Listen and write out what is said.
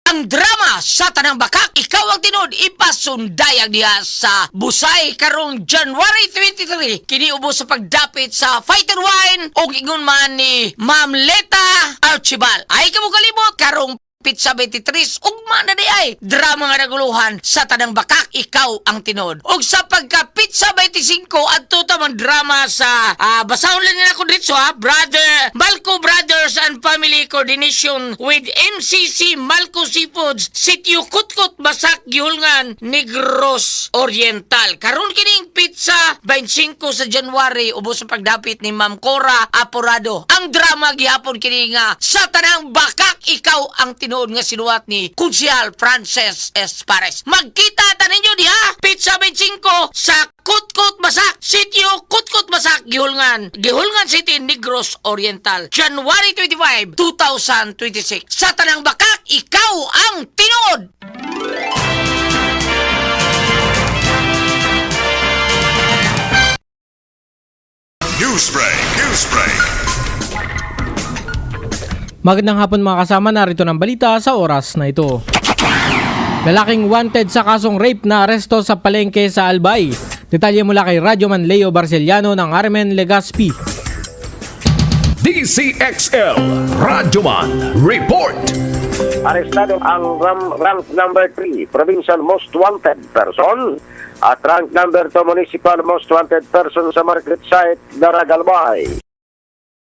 ang drama sa Tanang Bakak. Ikaw ang tinod ipasundayag diha sa Busay karong January 23. Kini ubos sa pagdapit sa Fighter Wine o ingon man ni Ma'am Leta Archibald. Ay kamo kalimot karong Pizza 23, ugma na di ay drama nga naguluhan sa Tanang Bakak, ikaw ang tinod. Og sa pagka Pizza 25 adto ta man drama sa basahon lang nila ko dito Brother Malco Brothers and Family Coordination with MCC Malco Seafoods, Sitio Kutkot, Basak, Gihulngan, Negros Oriental. Karon kining Pizza 25 sa January ubos sa pagdapit ni Ma'am Cora Aporado. Ang drama gihapon kini nga sa Tanang Bakak, ikaw ang tinod nga sinuwat ni Kunsyal Frances Espares. Magkita ta ninyo diha Pizza 25 sa Kutkot Basak, Sitio Kutkot Basak, Gihulngan City, Negros Oriental, January 25, 2026. Sa Tanang Bakak, ikaw ang tinod. Newsbreak. Magandang hapon mga kasama, narito ng balita sa oras na ito. Lalaking wanted sa kasong rape na aresto sa palengke sa Albay. Detalye mula kay Radyoman Leo Barceliano ng Armen Legazpi. DCXL Radyoman Report. Arestado ang rank number 3, Provincial Most Wanted Person at rank number 2, Municipal Most Wanted Person sa market site Daragalbay.